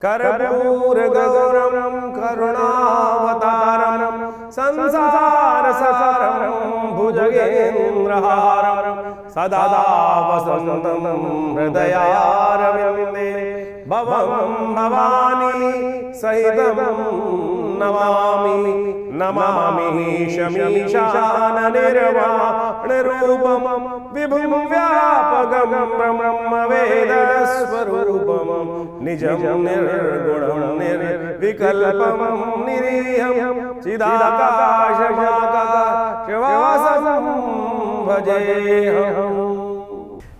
कर्पूरगौरं करुणावतारं संसारसारं भुजगेन्द्रहारं सदा वसन्तं हृदयारविन्दे भवं भवानी सहितं नमामि नमामि शमीशाननिर्वाणरूपं विभुं व्यापकं ब्रह्मवेदस्वरूपं निजं निर्गुणं निर्विकल्पं निरीहं चिदाकाशमाकाशवासं भजेऽहम्।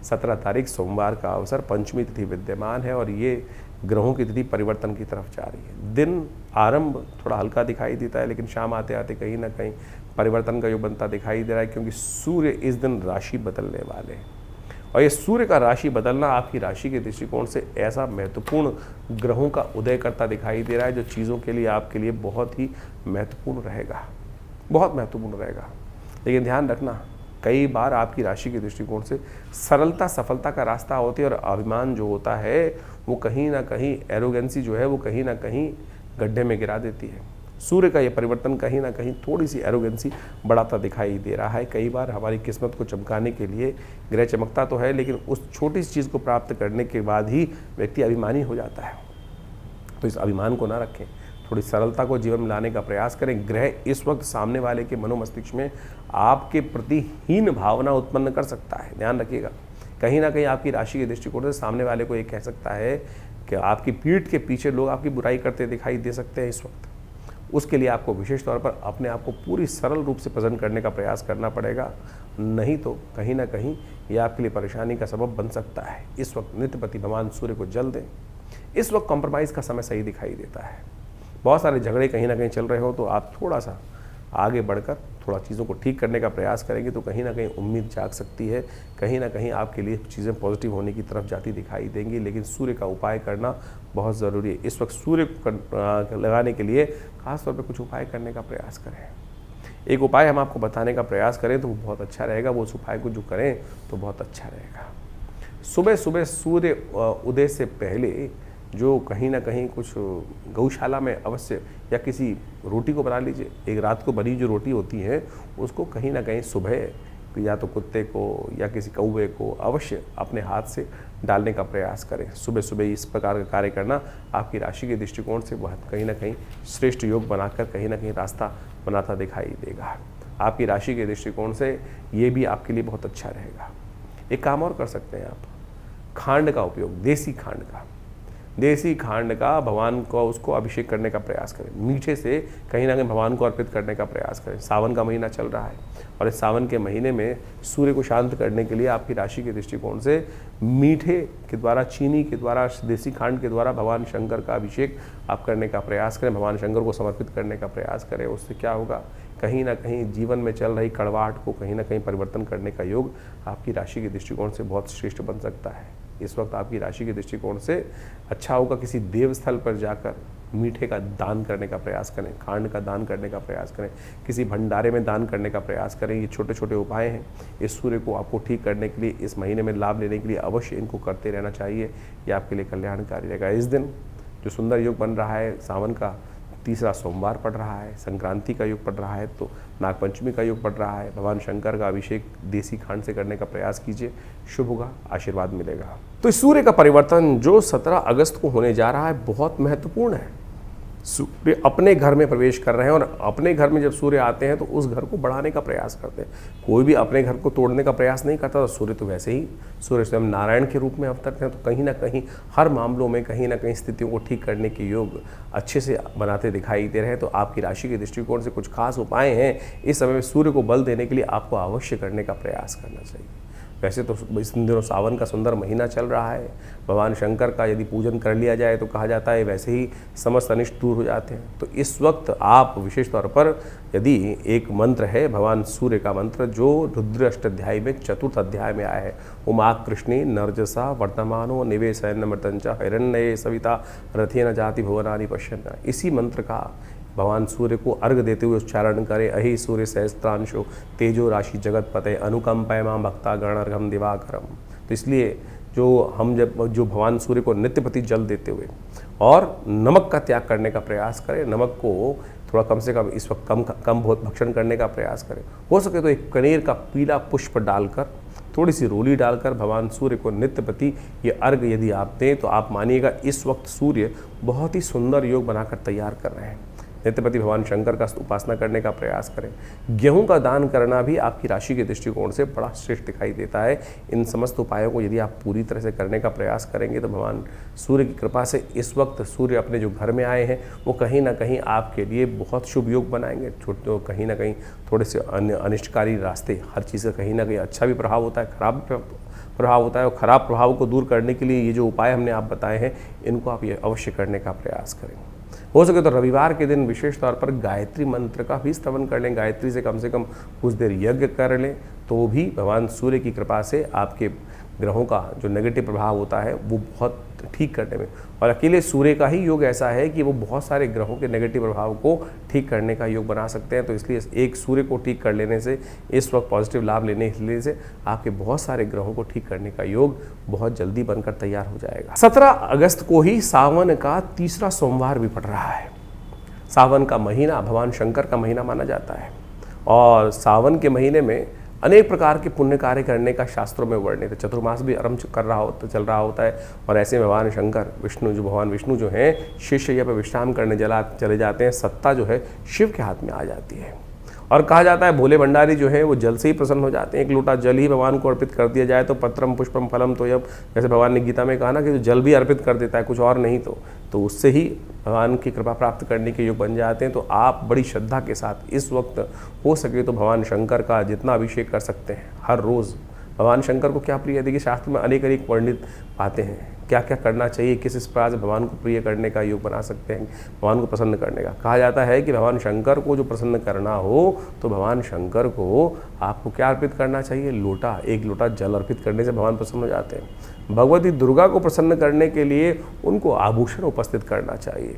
17 तारीख सोमवार का अवसर, पंचमी तिथि विद्यमान है और ये ग्रहों की तिथि परिवर्तन की तरफ जा रही है। दिन आरंभ थोड़ा हल्का दिखाई देता है, लेकिन शाम आते आते कहीं ना कहीं परिवर्तन का योग बनता दिखाई दे रहा है, क्योंकि सूर्य इस दिन राशि बदलने वाले हैं। और ये सूर्य का राशि बदलना आपकी राशि के दृष्टिकोण से ऐसा महत्वपूर्ण ग्रहों का उदय करता दिखाई दे रहा है जो चीज़ों के लिए आपके लिए बहुत ही महत्वपूर्ण रहेगा, बहुत महत्वपूर्ण रहेगा। लेकिन ध्यान रखना, कई बार आपकी राशि के दृष्टिकोण से सरलता सफलता का रास्ता होती है और अभिमान जो होता है वो कहीं ना कहीं, एरोगेंसी जो है वो कहीं ना कहीं गड्ढे में गिरा देती है। सूर्य का ये परिवर्तन कहीं ना कहीं थोड़ी सी एरोगेंसी बढ़ाता दिखाई दे रहा है। कई बार हमारी किस्मत को चमकाने के लिए ग्रह चमकता तो है, लेकिन उस छोटी सी चीज़ को प्राप्त करने के बाद ही व्यक्ति अभिमानी हो जाता है। तो इस अभिमान को ना रखें, थोड़ी सरलता को जीवन में लाने का प्रयास करें। ग्रह इस वक्त सामने वाले के मनोमस्तिष्क में आपके प्रति हीन भावना उत्पन्न कर सकता है, ध्यान रखिएगा। कहीं ना कहीं आपकी राशि के दृष्टिकोण से सामने वाले को ये कह सकता है कि आपकी पीठ के पीछे लोग आपकी बुराई करते दिखाई दे सकते हैं इस वक्त। उसके लिए आपको विशेष तौर पर अपने आप को पूरी सरल रूप से प्रेजेंट करने का प्रयास करना पड़ेगा, नहीं तो कहीं ना कहीं ये आपके लिए परेशानी का सबब बन सकता है। इस वक्त नित्यपति भगवान सूर्य को जल दें। इस वक्त कॉम्प्रोमाइज़ का समय सही दिखाई देता है। बहुत सारे झगड़े कहीं ना कहीं चल रहे हो तो आप थोड़ा सा आगे बढ़कर थोड़ा चीज़ों को ठीक करने का प्रयास करेंगे तो कहीं ना कहीं उम्मीद जाग सकती है, कहीं ना कहीं आपके लिए चीज़ें पॉजिटिव होने की तरफ जाती दिखाई देंगी। लेकिन सूर्य का उपाय करना बहुत ज़रूरी है। इस वक्त सूर्य को लगाने के लिए खास तौर पे कुछ उपाय करने का प्रयास करें। एक उपाय हम आपको बताने का प्रयास करें तो वो बहुत अच्छा रहेगा। वो उस उपाय को जो करें तो बहुत अच्छा रहेगा। सुबह सुबह सूर्य उदय से पहले जो कहीं ना कहीं कुछ गौशाला में अवश्य या किसी रोटी को बना लीजिए। एक रात को बनी जो रोटी होती है उसको कहीं ना कहीं सुबह या तो कुत्ते को या किसी कौवे को अवश्य अपने हाथ से डालने का प्रयास करें। सुबह सुबह इस प्रकार का कार्य करना आपकी राशि के दृष्टिकोण से वह कहीं ना कहीं श्रेष्ठ योग बनाकर कहीं ना कहीं रास्ता बनाता दिखाई देगा। आपकी राशि के दृष्टिकोण से ये भी आपके लिए बहुत अच्छा रहेगा। एक काम और कर सकते हैं आप, खांड का उपयोग, देसी खांड का भगवान को उसको अभिषेक करने का प्रयास करें। मीठे से कहीं ना कहीं भगवान को अर्पित करने का प्रयास करें। सावन का महीना चल रहा है और इस सावन के महीने में सूर्य को शांत करने के लिए आपकी राशि के दृष्टिकोण से मीठे के द्वारा, चीनी के द्वारा, देसी खांड के द्वारा भगवान शंकर का अभिषेक आप करने का प्रयास करें, भगवान शंकर को समर्पित करने का प्रयास करें। उससे क्या होगा, कहीं ना कहीं जीवन में चल रही कड़वाहट को कहीं ना कहीं परिवर्तन करने का योग आपकी राशि के दृष्टिकोण से बहुत श्रेष्ठ बन सकता है। इस वक्त आपकी राशि के दृष्टिकोण से अच्छा होगा किसी देव स्थल पर जाकर मीठे का दान करने का प्रयास करें, खांड का दान करने का प्रयास करें, किसी भंडारे में दान करने का प्रयास करें। ये छोटे छोटे उपाय हैं। इस सूर्य को आपको ठीक करने के लिए, इस महीने में लाभ लेने के लिए अवश्य इनको करते रहना चाहिए। ये आपके लिए कल्याणकारी रहेगा। इस दिन जो सुंदर योग बन रहा है, सावन का तीसरा सोमवार पड़ रहा है, संक्रांति का योग पड़ रहा है, तो नागपंचमी का योग पड़ रहा है। भगवान शंकर का अभिषेक देसी खांड से करने का प्रयास कीजिए, शुभ होगा, आशीर्वाद मिलेगा। तो इस सूर्य का परिवर्तन जो 17 अगस्त को होने जा रहा है बहुत महत्वपूर्ण है। सूर्य अपने घर में प्रवेश कर रहे हैं और अपने घर में जब सूर्य आते हैं तो उस घर को बढ़ाने का प्रयास करते हैं। कोई भी अपने घर को तोड़ने का प्रयास नहीं करता। तो सूर्य तो वैसे ही, सूर्य स्वयं नारायण के रूप में अवतरते हैं, तो कहीं ना कहीं हर मामलों में कहीं ना कहीं स्थितियों को ठीक करने के योग अच्छे से बनाते दिखाई दे रहे हैं। तो आपकी राशि के दृष्टिकोण से कुछ खास उपाय हैं इस समय में सूर्य को बल देने के लिए आपको अवश्य करने का प्रयास करना चाहिए। वैसे तो इस दिनों सावन का सुंदर महीना चल रहा है। भगवान शंकर का यदि पूजन कर लिया जाए तो कहा जाता है वैसे ही समस्त अनिष्ट दूर हो जाते हैं। तो इस वक्त आप विशेष तौर पर यदि एक मंत्र है भगवान सूर्य का मंत्र जो रुद्र अष्टाध्यायी में 4th अध्याय में आया है, उमा कृष्णे नरजसा वर्तमानो निवेशयन मृतंचा हिरण्ये सविता रथेन जाति भुवनानि पश्यन्, इसी मंत्र का भगवान सूर्य को अर्घ देते हुए उच्चारण करें। अहि सूर्य सहस्त्रांशो तेजो राशि जगत पते अनुकंपय मां भक्ता गणर्घम दिवाकरम। तो इसलिए जो भगवान सूर्य को नित्यपति जल देते हुए और नमक का त्याग करने का प्रयास करें। नमक को थोड़ा कम से कम इस वक्त कम बहुत भक्षण करने का प्रयास करें। हो सके तो एक कनेर का पीला पुष्प डालकर, थोड़ी सी रोली डालकर भगवान सूर्य को नित्य प्रति ये अर्घ यदि आप दें तो आप मानिएगा इस वक्त सूर्य बहुत ही सुंदर योग बनाकर तैयार कर रहे हैं। नित्यपति भगवान शंकर का उपासना करने का प्रयास करें। गेहूं का दान करना भी आपकी राशि के दृष्टिकोण से बड़ा श्रेष्ठ दिखाई देता है। इन समस्त उपायों को यदि आप पूरी तरह से करने का प्रयास करेंगे तो भगवान सूर्य की कृपा से इस वक्त सूर्य अपने जो घर में आए हैं वो कहीं ना कहीं आपके लिए बहुत शुभ योग बनाएंगे। छोटे कहीं ना कहीं थोड़े से अनिष्टकारी रास्ते, हर चीज़ का कहीं ना कहीं अच्छा भी प्रभाव होता है, खराब प्रभाव होता है, और खराब प्रभाव को दूर करने के लिए ये जो उपाय हमने आप बताए हैं इनको आप ये अवश्य करने का प्रयास करें। हो सके तो रविवार के दिन विशेष तौर पर गायत्री मंत्र का भी स्तवन कर लें, गायत्री से कम कुछ देर यज्ञ कर लें तो भी भगवान सूर्य की कृपा से आपके ग्रहों का जो नेगेटिव प्रभाव होता है वो बहुत ठीक करने में, और अकेले सूर्य का ही योग ऐसा है कि वो बहुत सारे ग्रहों के नेगेटिव प्रभाव को ठीक करने का योग बना सकते हैं। तो इसलिए एक सूर्य को ठीक कर लेने से, इस वक्त पॉजिटिव लाभ लेने से आपके बहुत सारे ग्रहों को ठीक करने का योग बहुत जल्दी बनकर तैयार हो जाएगा। 17 अगस्त को ही सावन का तीसरा सोमवार भी पड़ रहा है। सावन का महीना भगवान शंकर का महीना माना जाता है और सावन के महीने में अनेक प्रकार के पुण्य कार्य करने का शास्त्रों में वर्णित है। चतुर्मास भी आरंभ चल रहा होता है और ऐसे में भगवान शंकर भगवान विष्णु जो हैं शीर्षशैया पर विश्राम करने चले जाते हैं। सत्ता जो है शिव के हाथ में आ जाती है और कहा जाता है भोले भंडारी जो है वो जल से ही प्रसन्न हो जाते हैं। एक लोटा जल ही भगवान को अर्पित कर दिया जाए तो पत्रम पुष्पम फलम तोयम, जैसे भगवान ने गीता में कहा ना कि जो जल भी अर्पित कर देता है कुछ और नहीं तो उससे ही भगवान की कृपा प्राप्त करने के योग बन जाते हैं। तो आप बड़ी श्रद्धा के साथ इस वक्त हो सके तो भगवान शंकर का जितना अभिषेक कर सकते हैं हर रोज़। भगवान शंकर को क्या प्रिय है, देखिए शास्त्र में अनेक वर्णित पाते हैं क्या क्या करना चाहिए, किस प्रकार से भगवान को प्रिय करने का योग बना सकते हैं, भगवान को प्रसन्न करने का। कहा जाता है कि भगवान शंकर को जो प्रसन्न करना हो तो भगवान शंकर को आपको क्या अर्पित करना चाहिए, एक लोटा जल अर्पित करने से भगवान प्रसन्न हो जाते हैं। भगवती दुर्गा को प्रसन्न करने के लिए उनको आभूषण उपस्थित करना चाहिए।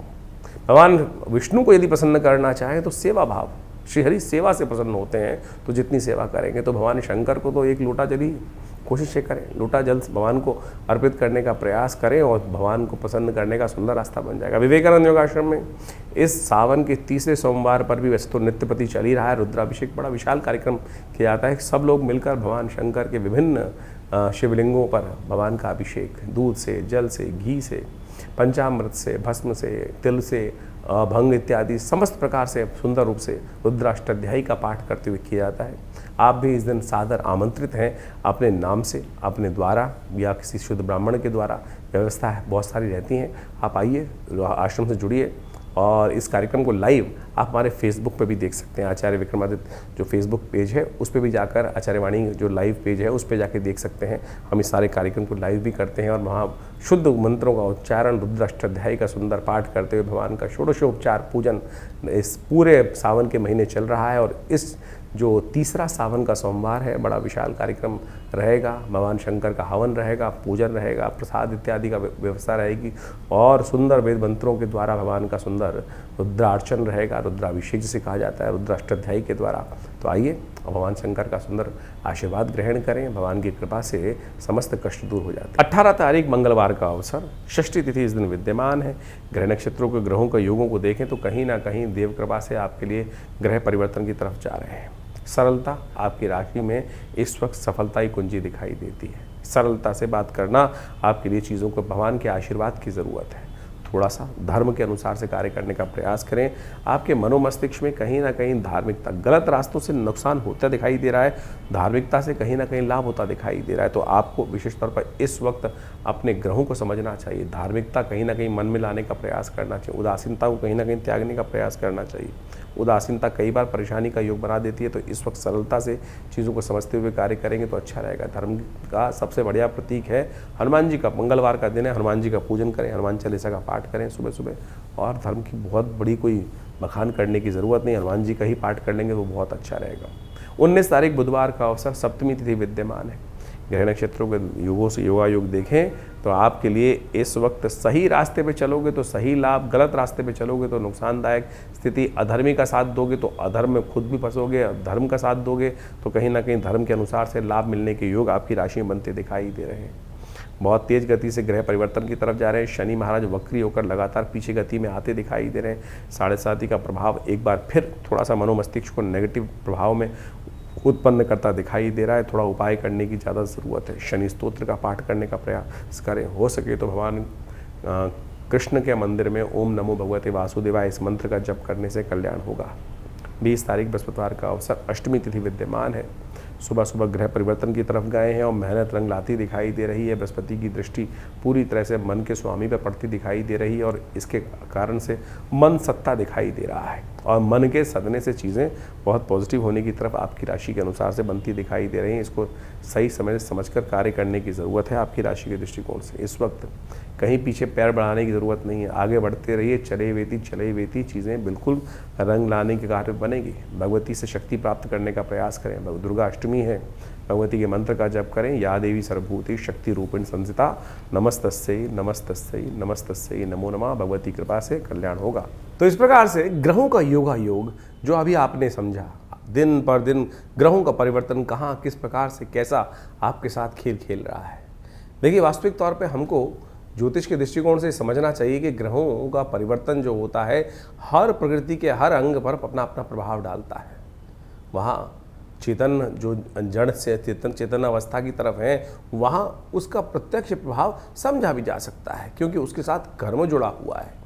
भगवान विष्णु को यदि प्रसन्न करना चाहें तो सेवा भाव, श्रीहरि सेवा से प्रसन्न होते हैं तो जितनी सेवा करेंगे तो भगवान शंकर को तो एक लोटा जल ही कोशिश करें, लोटा जल भगवान को अर्पित करने का प्रयास करें और भगवान को प्रसन्न करने का सुंदर रास्ता बन जाएगा। विवेकानंद योगाश्रम में इस सावन के तीसरे सोमवार पर भी वैसे तो नित्यपति चल ही रहा है, रुद्राभिषेक बड़ा विशाल कार्यक्रम किया जाता है। सब लोग मिलकर भगवान शंकर के विभिन्न शिवलिंगों पर भगवान का अभिषेक दूध से, जल से, घी से, पंचामृत से, भस्म से, तिल से, भंग इत्यादि समस्त प्रकार से सुंदर रूप से रुद्राष्टाध्यायी का पाठ करते हुए किया जाता है। आप भी इस दिन सादर आमंत्रित हैं अपने नाम से, अपने द्वारा या किसी शुद्ध ब्राह्मण के द्वारा, व्यवस्था है बहुत सारी रहती हैं। आप आइए, आश्रम से जुड़िए और इस कार्यक्रम को लाइव आप हमारे फेसबुक पे भी देख सकते हैं। आचार्य विक्रमादित्य जो फेसबुक पेज है उस पर भी जाकर, आचार्यवाणी जो लाइव पेज है उस पर जाकर देख सकते हैं। हम इस सारे कार्यक्रम को लाइव भी करते हैं और वहाँ शुद्ध मंत्रों का उच्चारण, रुद्राष्टाध्यायी का सुंदर पाठ करते हुए भगवान का षोडशोपचार पूजन इस पूरे सावन के महीने चल रहा है। और इस जो तीसरा सावन का सोमवार है बड़ा विशाल कार्यक्रम रहेगा। भगवान शंकर का हवन रहेगा, पूजन रहेगा, प्रसाद इत्यादि का व्यवस्था रहेगी और सुंदर वेद मंत्रों के द्वारा भगवान का सुंदर रुद्रार्चन रहेगा, रुद्राभिषेक जिसे कहा जाता है रुद्राष्टाध्यायी के द्वारा। तो आइए भगवान शंकर का सुंदर आशीर्वाद ग्रहण करें, भगवान की कृपा से समस्त कष्ट दूर हो जाते हैं। 18 तारीख मंगलवार का अवसर, षष्ठी तिथि इस दिन विद्यमान है। ग्रह नक्षत्रों के ग्रहों के योगों को देखें तो कहीं ना कहीं देव कृपा से आपके लिए ग्रह परिवर्तन की तरफ जा रहे हैं। सरलता आपकी राशि में इस वक्त सफलता ही कुंजी दिखाई देती है। सरलता से बात करना आपके लिए चीज़ों को भगवान के आशीर्वाद की ज़रूरत है। थोड़ा सा धर्म के अनुसार से कार्य करने का प्रयास करें। आपके मनोमस्तिष्क में कहीं ना कहीं धार्मिकता, गलत रास्तों से नुकसान होता दिखाई दे रहा है, धार्मिकता से कहीं ना कहीं लाभ होता दिखाई दे रहा है। तो आपको विशेष तौर पर इस वक्त अपने ग्रहों को समझना चाहिए। धार्मिकता कहीं ना कहीं मन में लाने का प्रयास करना चाहिए, उदासीनता को कहीं ना कहीं त्यागने का प्रयास करना चाहिए। उदासीनता कई बार परेशानी का योग बना देती है, तो इस वक्त सरलता से चीज़ों को समझते हुए कार्य करेंगे तो अच्छा रहेगा। धर्म का सबसे बढ़िया प्रतीक है हनुमान जी का, मंगलवार का दिन है, हनुमान जी का पूजन करें, हनुमान चालीसा का पाठ करें सुबह सुबह। और धर्म की बहुत बड़ी कोई बखान करने की ज़रूरत नहीं, हनुमान जी का ही पाठ कर लेंगे तो बहुत अच्छा रहेगा। 19 तारीख बुधवार का अवसर, सप्तमी तिथि विद्यमान है। ग्रह नक्षत्रों के योगों से योगा योग देखें तो आपके लिए इस वक्त सही रास्ते पे चलोगे तो सही लाभ, गलत रास्ते पे चलोगे तो नुकसानदायक स्थिति, अधर्मी का साथ दोगे तो अधर्म में खुद भी फंसोगे, धर्म का साथ दोगे तो कहीं ना कहीं धर्म के अनुसार से लाभ मिलने के योग आपकी राशि में बनते दिखाई दे रहे हैं। बहुत तेज गति से ग्रह परिवर्तन की तरफ जा रहे हैं। शनि महाराज वक्री होकर लगातार पीछे गति में आते दिखाई दे रहे हैं। 7.5 का प्रभाव एक बार फिर थोड़ा सा मनोमस्तिष्क को नेगेटिव प्रभाव में उत्पन्न करता दिखाई दे रहा है। थोड़ा उपाय करने की ज़्यादा ज़रूरत है। शनि स्तोत्र का पाठ करने का प्रयास करें। हो सके तो भगवान कृष्ण के मंदिर में ओम नमो भगवते वासुदेवाय इस मंत्र का जप करने से कल्याण होगा। 20 तारीख बृहस्पतिवार का अवसर, अष्टमी तिथि विद्यमान है। सुबह सुबह ग्रह परिवर्तन की तरफ गए हैं और मेहनत रंग लाती दिखाई दे रही है। बृहस्पति की दृष्टि पूरी तरह से मन के स्वामी पर पड़ती दिखाई दे रही है और इसके कारण से मन सत्ता दिखाई दे रहा है और मन के सदने से चीज़ें बहुत पॉजिटिव होने की तरफ आपकी राशि के अनुसार से बनती दिखाई दे रही हैं। इसको सही समय से समझकर कार्य करने की ज़रूरत है आपकी राशि के दृष्टिकोण से। इस वक्त कहीं पीछे पैर बढ़ाने की ज़रूरत नहीं है, आगे बढ़ते रहिए। चले वेती चीज़ें बिल्कुल रंग लाने के कार्य बनेगी। भगवती से शक्ति प्राप्त करने का प्रयास करें। दुर्गा अष्टमी है, भगवती के मंत्र का जप करें। या देवी सर्वभूति शक्ति रूपिण संसिता नमस्तस्यै नमस्तस्यै नमस्तस्यै नमो नमः। भगवती कृपा से कल्याण होगा। तो इस प्रकार से ग्रहों का योग जो अभी आपने समझा, दिन पर दिन ग्रहों का परिवर्तन कहाँ किस प्रकार से कैसा आपके साथ खेल खेल रहा है। देखिए, वास्तविक तौर पे हमको ज्योतिष के दृष्टिकोण से समझना चाहिए कि ग्रहों का परिवर्तन जो होता है हर प्रकृति के हर अंग पर अपना अपना प्रभाव डालता है। वहाँ चेतन जो जड़ से चेतन अवस्था की तरफ है, वहाँ उसका प्रत्यक्ष प्रभाव समझा भी जा सकता है, क्योंकि उसके साथ कर्म जुड़ा हुआ है।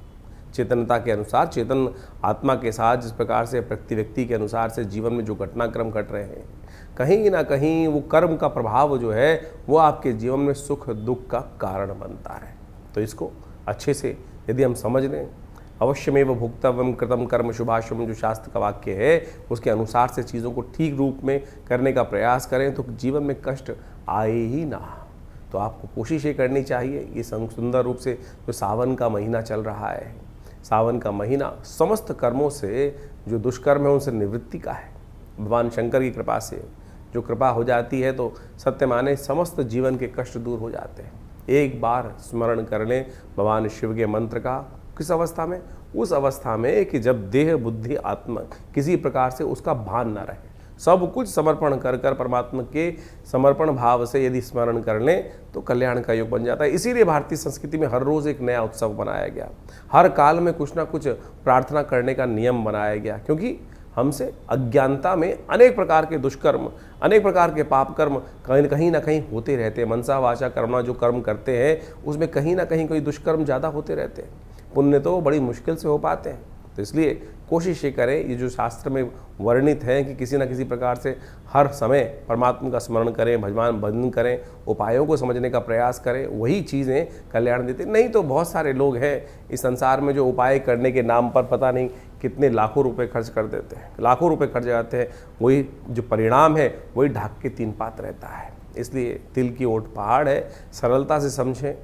चेतनता के अनुसार, चेतन आत्मा के साथ जिस प्रकार से प्रति व्यक्ति के अनुसार से जीवन में जो घटनाक्रम घट रहे हैं, कहीं ना कहीं वो कर्म का प्रभाव जो है वो आपके जीवन में सुख दुख का कारण बनता है। तो इसको अच्छे से यदि हम समझ लें, अवश्यमेव भुक्तव्यम कृतम कर्म शुभाशुभम, जो शास्त्र का वाक्य है उसके अनुसार से चीज़ों को ठीक रूप में करने का प्रयास करें तो जीवन में कष्ट आए ही ना। तो आपको कोशिश ये करनी चाहिए। ये सुंदर रूप से जो सावन का महीना चल रहा है, सावन का महीना समस्त कर्मों से जो दुष्कर्म है उनसे निवृत्ति का है। भगवान शंकर की कृपा से जो कृपा हो जाती है तो सत्य माने समस्त जीवन के कष्ट दूर हो जाते हैं। एक बार स्मरण कर लें भगवान शिव के मंत्र का। किस अवस्था में? उस अवस्था में कि जब देह बुद्धि आत्मा किसी प्रकार से उसका भान न रहे, सब कुछ समर्पण कर कर परमात्मा के समर्पण भाव से यदि स्मरण कर लें तो कल्याण का योग बन जाता है। इसीलिए भारतीय संस्कृति में हर रोज़ एक नया उत्सव बनाया गया, हर काल में कुछ ना कुछ प्रार्थना करने का नियम बनाया गया, क्योंकि हमसे अज्ञानता में अनेक प्रकार के दुष्कर्म, अनेक प्रकार के पाप कर्म कहीं ना कहीं होते रहते हैं। मनसा वाचा कर्मणा जो कर्म करते हैं उसमें कहीं ना कहीं कोई दुष्कर्म ज़्यादा होते रहते हैं, पुण्य तो बड़ी मुश्किल से हो पाते हैं। तो इसलिए कोशिश ये करें, ये जो शास्त्र में वर्णित है कि किसी न किसी प्रकार से हर समय परमात्मा का स्मरण करें, भजन करें, उपायों को समझने का प्रयास करें, वही चीज़ें कल्याण देते। नहीं तो बहुत सारे लोग हैं इस संसार में जो उपाय करने के नाम पर पता नहीं कितने लाखों रुपए खर्च कर देते हैं, लाखों रुपए खर्च जाते हैं, वही जो परिणाम है वही ढाक के तीन पात रहता है। इसलिए तिल की ओट पहाड़ है, सरलता से समझें,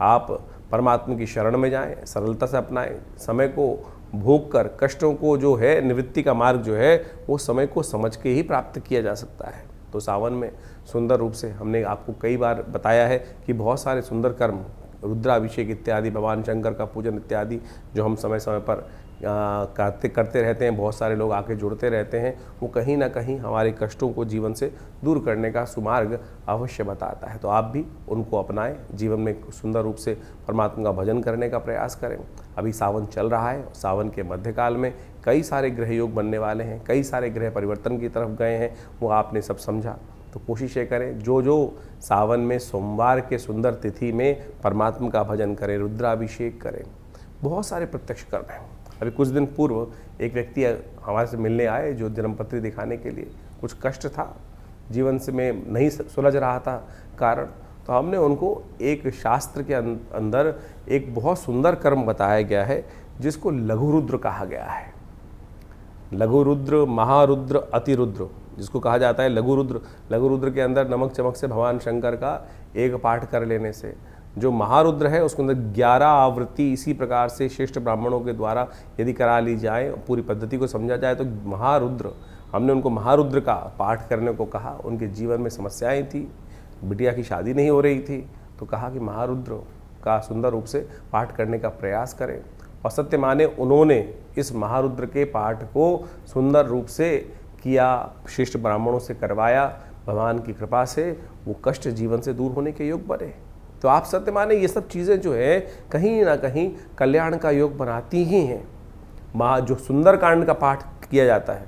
आप परमात्मा की शरण में जाएं, सरलता से अपनाएं, समय को भोग कर कष्टों को जो है निवृत्ति का मार्ग जो है वो समय को समझ के ही प्राप्त किया जा सकता है। तो सावन में सुंदर रूप से हमने आपको कई बार बताया है कि बहुत सारे सुंदर कर्म, रुद्राभिषेक इत्यादि, भगवान शंकर का पूजन इत्यादि जो हम समय समय पर करते रहते हैं, बहुत सारे लोग आके जुड़ते रहते हैं, वो कहीं ना कहीं हमारे कष्टों को जीवन से दूर करने का सुमार्ग अवश्य बताता है। तो आप भी उनको अपनाएं, जीवन में सुंदर रूप से परमात्मा का भजन करने का प्रयास करें। अभी सावन चल रहा है, सावन के मध्यकाल में कई सारे ग्रह योग बनने वाले हैं, कई सारे ग्रह परिवर्तन की तरफ गए हैं, वो आपने सब समझा। तो कोशिश ये करें, जो सावन में सोमवार के सुंदर तिथि में परमात्मा का भजन करें, रुद्राभिषेक करें। बहुत सारे प्रत्यक्ष कर्म हैं। अभी कुछ दिन पूर्व एक व्यक्ति हमारे से मिलने आए जो जन्मपत्री दिखाने के लिए, कुछ कष्ट था जीवन से में नहीं सुलझ रहा था कारण, तो हमने उनको एक शास्त्र के अंदर एक बहुत सुंदर कर्म बताया गया है जिसको लघु रुद्र कहा गया है। लघु रुद्र, महारुद्र, अतिरुद्र जिसको कहा जाता है लघु रुद्र। लघु रुद्र के अंदर नमक चमक से भगवान शंकर का एक पाठ कर लेने से, जो महारुद्र है उसके अंदर 11 आवृत्ति इसी प्रकार से श्रेष्ठ ब्राह्मणों के द्वारा यदि करा ली जाए, पूरी पद्धति को समझा जाए तो महारुद्र, हमने उनको महारुद्र का पाठ करने को कहा। उनके जीवन में समस्याएं थी, बिटिया की शादी नहीं हो रही थी, तो कहा कि महारुद्र का सुंदर रूप से पाठ करने का प्रयास करें। और सत्य माने उन्होंने इस महारुद्र के पाठ को सुंदर रूप से किया, श्रेष्ठ ब्राह्मणों से करवाया। भगवान की कृपा से वो कष्ट जीवन से दूर होने के योग बने। तो आप सत्य माने ये सब चीज़ें जो है कहीं ना कहीं कल्याण का योग बनाती ही हैं। जो सुंदरकांड का पाठ किया जाता है,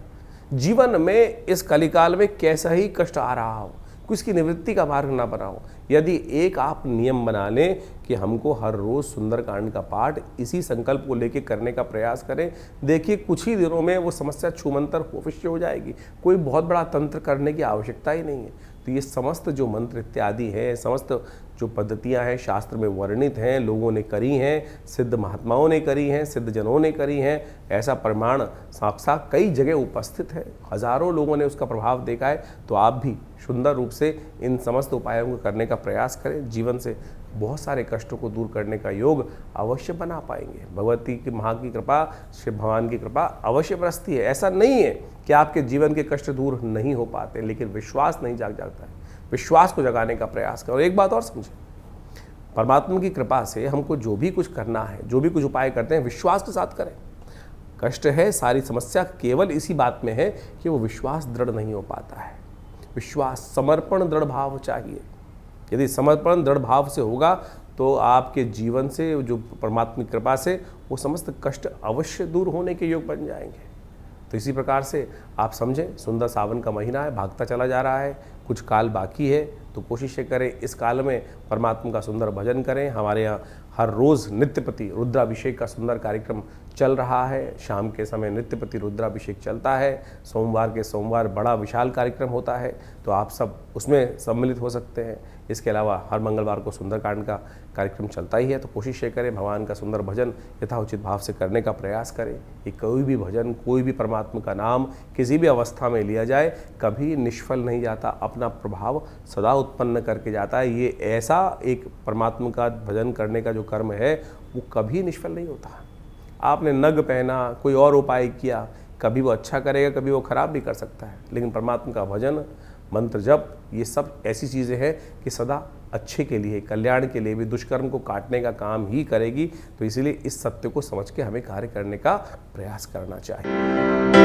जीवन में इस कलिकाल में कैसा ही कष्ट आ रहा हो, उसकी निवृत्ति का मार्ग ना बनाओ। यदि एक आप नियम बना लें कि हमको हर रोज़ सुंदरकांड का पाठ इसी संकल्प को लेकर करने का प्रयास करें, देखिए कुछ ही दिनों में वो समस्या छूमंतर अवश्य हो जाएगी। कोई बहुत बड़ा तंत्र करने की आवश्यकता ही नहीं है। तो ये समस्त जो मंत्र इत्यादि हैं, समस्त जो पद्धतियां हैं शास्त्र में वर्णित हैं, लोगों ने करी हैं, सिद्ध महात्माओं ने करी हैं, सिद्ध जनों ने करी हैं, ऐसा प्रमाण साक्षात कई जगह उपस्थित है, हजारों लोगों ने उसका प्रभाव देखा है। तो आप भी सुंदर रूप से इन समस्त उपायों को करने का प्रयास करें, जीवन से बहुत सारे कष्टों को दूर करने का योग अवश्य बना पाएंगे। भगवती की माँ की कृपा, शिव भगवान की कृपा अवश्य बरसती है। ऐसा नहीं है कि आपके जीवन के कष्ट दूर नहीं हो पाते, लेकिन विश्वास नहीं जागता है। विश्वास को जगाने का प्रयास करो। एक बात और समझें, परमात्मा की कृपा से हमको जो भी कुछ करना है, जो भी कुछ उपाय करते हैं, विश्वास के साथ करें। कष्ट है, सारी समस्या केवल इसी बात में है कि वो विश्वास दृढ़ नहीं हो पाता है। विश्वास, समर्पण, दृढ़ भाव चाहिए। यदि समर्पण दृढ़ भाव से होगा तो आपके जीवन से जो परमात्मा की कृपा से वो समस्त कष्ट अवश्य दूर होने के योग बन जाएंगे। तो इसी प्रकार से आप समझें, सुंदर सावन का महीना है, भागता चला जा रहा है, कुछ काल बाकी है, तो कोशिश करें इस काल में परमात्मा का सुंदर भजन करें। हमारे यहाँ हर रोज़ नित्यपति रुद्राभिषेक का सुंदर कार्यक्रम चल रहा है। शाम के समय नित्यपति रुद्राभिषेक चलता है। सोमवार के सोमवार बड़ा विशाल कार्यक्रम होता है, तो आप सब उसमें सम्मिलित हो सकते हैं। इसके अलावा हर मंगलवार को सुंदरकांड का कार्यक्रम चलता ही है। तो कोशिश ये करें भगवान का सुंदर भजन यथाउचित भाव से करने का प्रयास करें। कि कोई भी भजन, कोई भी परमात्मा का नाम किसी भी अवस्था में लिया जाए कभी निष्फल नहीं जाता, अपना प्रभाव सदा उत्पन्न करके जाता है। ये ऐसा एक परमात्मा का भजन करने का जो कर्म है वो कभी निष्फल नहीं होता। आपने नग पहना, कोई और उपाय किया, कभी वो अच्छा करेगा, कभी वो खराब भी कर सकता है, लेकिन परमात्मा का भजन, मंत्र जप, ये सब ऐसी चीज़ें हैं कि सदा अच्छे के लिए, कल्याण के लिए भी, दुष्कर्म को काटने का काम ही करेगी। तो इसीलिए इस सत्य को समझ के हमें कार्य करने का प्रयास करना चाहिए।